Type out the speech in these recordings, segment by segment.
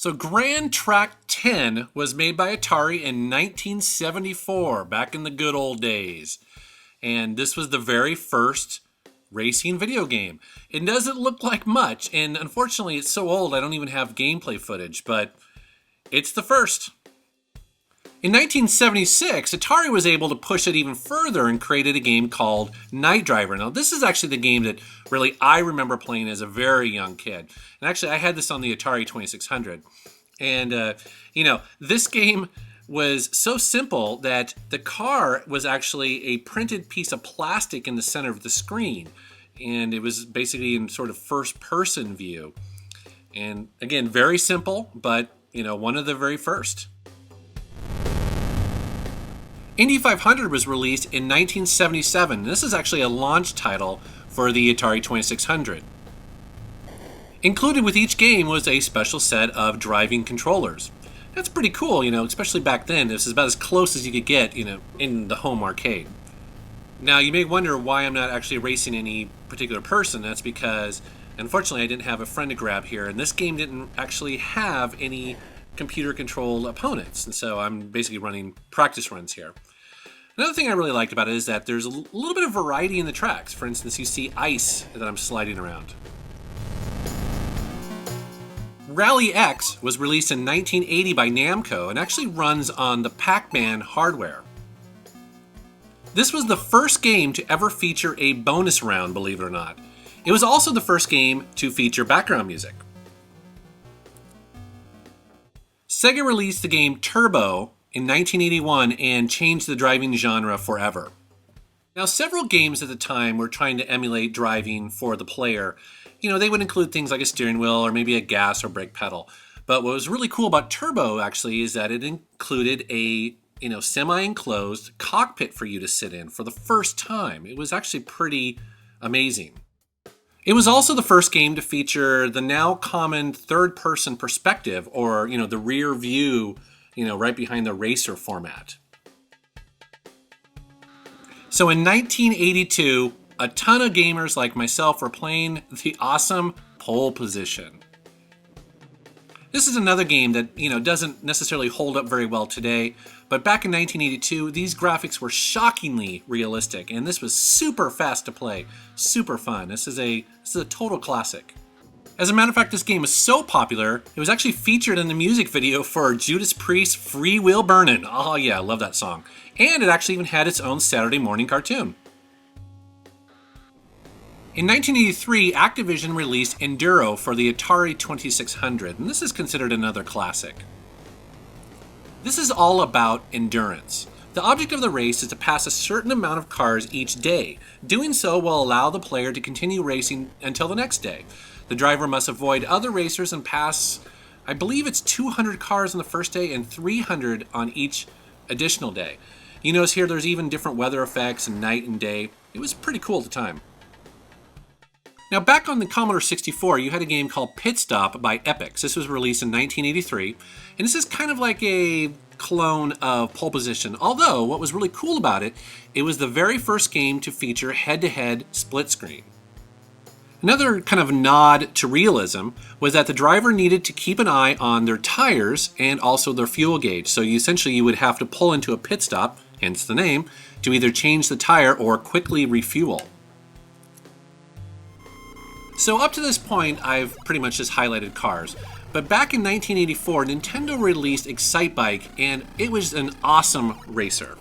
So Gran Trak 10 was made by Atari in 1974, back in the good old days. And this was the very first racing video game. It doesn't look like much, and unfortunately it's so old I don't even have gameplay footage, but it's the first. In 1976, Atari was able to push it even further and created a game called Night Driver. Now, this is actually the game that really I remember playing as a very young kid. And actually, I had this on the Atari 2600. And, this game was so simple that the car was actually a printed piece of plastic in the center of the screen. And it was basically in sort of first-person view. And, again, very simple, but, one of the very first. Indy 500 was released in 1977. This is actually a launch title for the Atari 2600. Included with each game was a special set of driving controllers. That's pretty cool, especially back then. This is about as close as you could get, in the home arcade. Now, you may wonder why I'm not actually racing any particular person. That's because, unfortunately, I didn't have a friend to grab here, and this game didn't actually have any computer-controlled opponents, and so I'm basically running practice runs here. Another thing I really liked about it is that there's a little bit of variety in the tracks. For instance, you see ice that I'm sliding around. Rally X was released in 1980 by Namco and actually runs on the Pac-Man hardware. This was the first game to ever feature a bonus round, believe it or not. It was also the first game to feature background music. Sega released the game Turbo in 1981 and changed the driving genre forever. Now, several games at the time were trying to emulate driving for the player. They would include things like a steering wheel or maybe a gas or brake pedal. But what was really cool about Turbo, actually, is that it included a semi-enclosed cockpit for you to sit in for the first time. It was actually pretty amazing. It was also the first game to feature the now common third-person perspective, or, the rear view, right behind the racer format. So in 1982, a ton of gamers like myself were playing the awesome Pole Position. This is another game that, doesn't necessarily hold up very well today, but back in 1982, these graphics were shockingly realistic, and this was super fast to play, super fun. This is a total classic. As a matter of fact, this game was so popular, it was actually featured in the music video for Judas Priest's Free Will Burnin'. Oh yeah, I love that song. And it actually even had its own Saturday morning cartoon. In 1983, Activision released Enduro for the Atari 2600, and this is considered another classic. This is all about endurance. The object of the race is to pass a certain amount of cars each day. Doing so will allow the player to continue racing until the next day. The driver must avoid other racers and pass, I believe it's 200 cars on the first day and 300 on each additional day. You notice here there's even different weather effects and night and day. It was pretty cool at the time. Now, back on the Commodore 64, you had a game called Pit Stop by Epix. This was released in 1983, and this is kind of like a clone of Pole Position. Although, what was really cool about it, it was the very first game to feature head-to-head split screen. Another kind of nod to realism was that the driver needed to keep an eye on their tires and also their fuel gauge. So you would have to pull into a pit stop, hence the name, to either change the tire or quickly refuel. So up to this point, I've pretty much just highlighted cars. But back in 1984, Nintendo released Excitebike, and it was an awesome racer.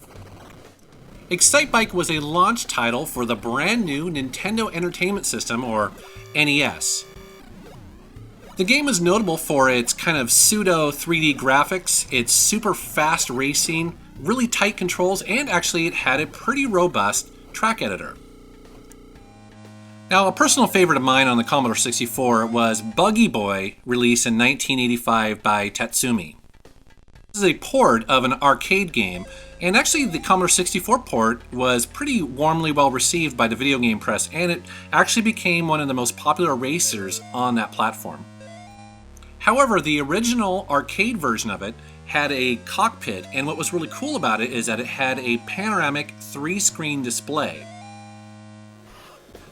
Excitebike was a launch title for the brand new Nintendo Entertainment System, or NES. The game was notable for its kind of pseudo 3D graphics, its super fast racing, really tight controls, and actually it had a pretty robust track editor. Now, a personal favorite of mine on the Commodore 64 was Buggy Boy, released in 1985 by Tatsumi. This is a port of an arcade game, and actually the Commodore 64 port was pretty warmly well received by the video game press, and it actually became one of the most popular racers on that platform. However, the original arcade version of it had a cockpit, and what was really cool about it is that it had a panoramic 3-screen display.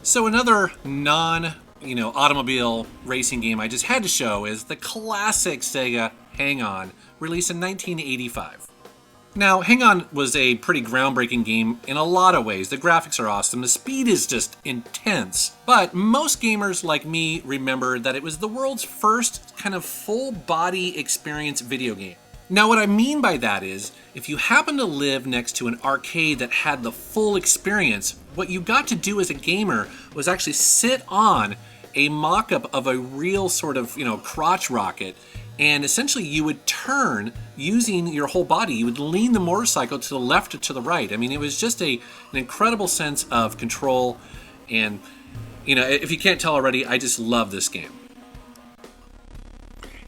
So another non automobile racing game I just had to show is the classic Sega Hang On, released in 1985. Now, Hang On was a pretty groundbreaking game in a lot of ways. The graphics are awesome, the speed is just intense, but most gamers like me remember that it was the world's first kind of full-body experience video game. Now, what I mean by that is, if you happen to live next to an arcade that had the full experience, what you got to do as a gamer was actually sit on a mock-up of a real sort of, crotch rocket, and essentially you would turn using your whole body. You would lean the motorcycle to the left or to the right. I mean, it was just an incredible sense of control, and, if you can't tell already, I just love this game.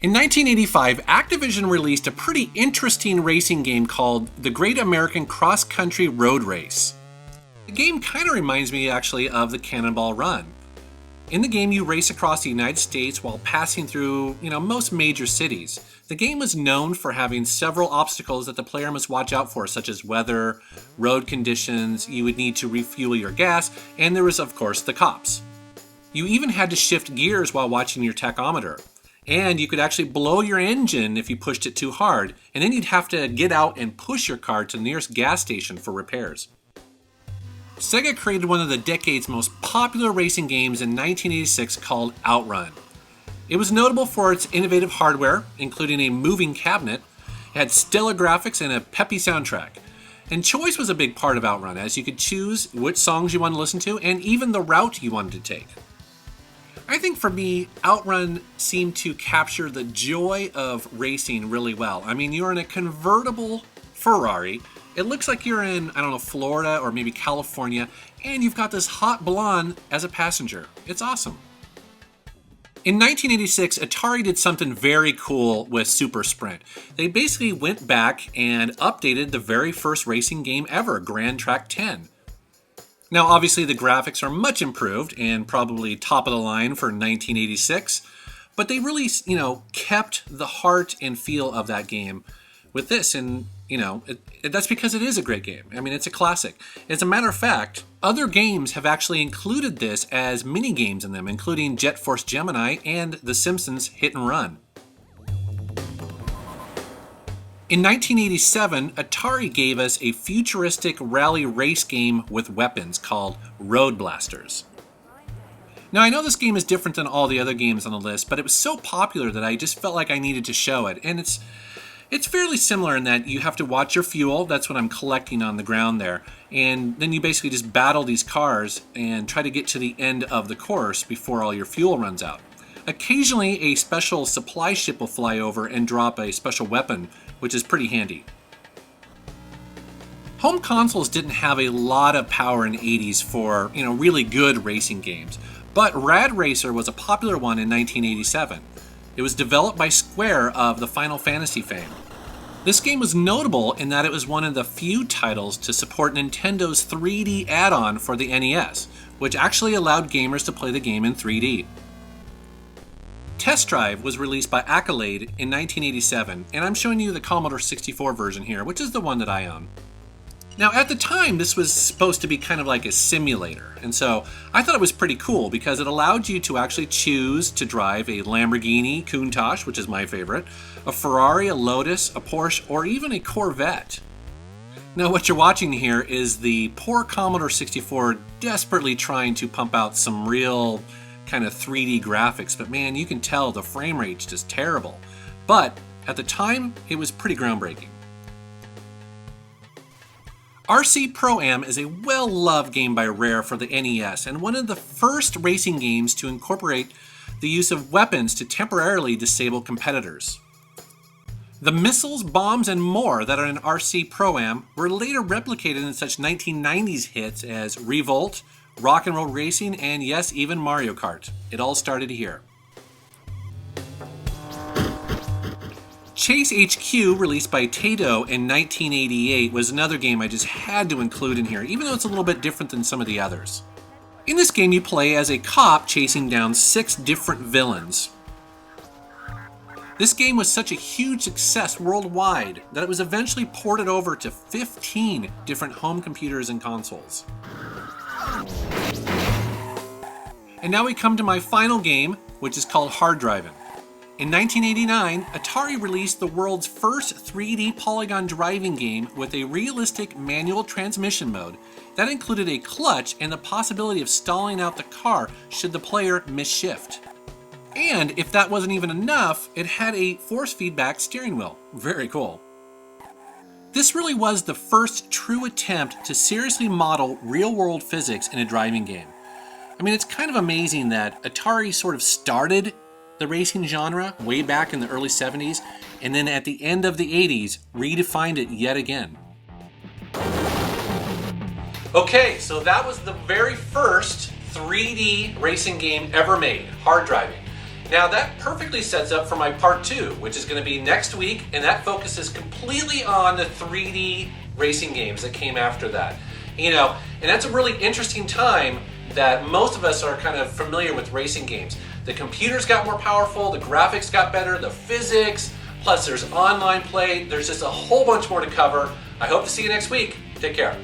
In 1985, Activision released a pretty interesting racing game called The Great American Cross Country Road Race. The game kind of reminds me actually of the Cannonball Run. In the game, you race across the United States while passing through, most major cities. The game was known for having several obstacles that the player must watch out for, such as weather, road conditions, you would need to refuel your gas, and there was, of course, the cops. You even had to shift gears while watching your tachometer. And you could actually blow your engine if you pushed it too hard, and then you'd have to get out and push your car to the nearest gas station for repairs. Sega created one of the decade's most popular racing games in 1986 called Outrun. It was notable for its innovative hardware, including a moving cabinet. It had stellar graphics and a peppy soundtrack. And choice was a big part of Outrun, as you could choose which songs you wanted to listen to and even the route you wanted to take. I think for me, Outrun seemed to capture the joy of racing really well. I mean, you're in a convertible Ferrari. It looks like you're in, Florida or maybe California, and you've got this hot blonde as a passenger. It's awesome. In 1986, Atari did something very cool with Super Sprint. They basically went back and updated the very first racing game ever, Gran Trak 10. Now, obviously, the graphics are much improved and probably top of the line for 1986, but they really, kept the heart and feel of that game with this, and, that's because it is a great game. I mean, it's a classic. As a matter of fact, other games have actually included this as mini-games in them, including Jet Force Gemini and The Simpsons Hit and Run. In 1987, Atari gave us a futuristic rally race game with weapons called Road Blasters. Now, I know this game is different than all the other games on the list, but it was so popular that I just felt like I needed to show it. And it's fairly similar in that you have to watch your fuel. That's what I'm collecting on the ground there. And then you basically just battle these cars and try to get to the end of the course before all your fuel runs out. Occasionally, a special supply ship will fly over and drop a special weapon, which is pretty handy. Home consoles didn't have a lot of power in the 80s for, really good racing games, but Rad Racer was a popular one in 1987. It was developed by Square of the Final Fantasy fame. This game was notable in that it was one of the few titles to support Nintendo's 3D add-on for the NES, which actually allowed gamers to play the game in 3D. Test Drive was released by Accolade in 1987, and I'm showing you the Commodore 64 version here, which is the one that I own. Now, at the time, this was supposed to be kind of like a simulator, and so I thought it was pretty cool because it allowed you to actually choose to drive a Lamborghini Countach, which is my favorite, a Ferrari, a Lotus, a Porsche, or even a Corvette. Now, what you're watching here is the poor Commodore 64 desperately trying to pump out some real kind of 3D graphics, but man, you can tell the frame rate's just terrible. But at the time, it was pretty groundbreaking. RC Pro-Am is a well-loved game by Rare for the NES and one of the first racing games to incorporate the use of weapons to temporarily disable competitors. The missiles, bombs, and more that are in RC Pro-Am were later replicated in such 1990s hits as Revolt, Rock and Roll Racing, and yes, even Mario Kart. It all started here. Chase HQ, released by Taito in 1988, was another game I just had to include in here, even though it's a little bit different than some of the others. In this game, you play as a cop chasing down 6 different villains. This game was such a huge success worldwide that it was eventually ported over to 15 different home computers and consoles. And now we come to my final game, which is called Hard Driving. In 1989, Atari released the world's first 3D polygon driving game with a realistic manual transmission mode that included a clutch and the possibility of stalling out the car should the player misshift. And if that wasn't even enough, it had a force feedback steering wheel. Very cool. This really was the first true attempt to seriously model real-world physics in a driving game. I mean, it's kind of amazing that Atari sort of started the racing genre way back in the early 70s, and then at the end of the 80s, redefined it yet again. Okay, so that was the very first 3D racing game ever made, Hard Driving. Now that perfectly sets up for my part 2, which is going to be next week, and that focuses completely on the 3D racing games that came after that. You know, and that's a really interesting time that most of us are kind of familiar with racing games. The computers got more powerful, the graphics got better, the physics, plus there's online play. There's just a whole bunch more to cover. I hope to see you next week. Take care.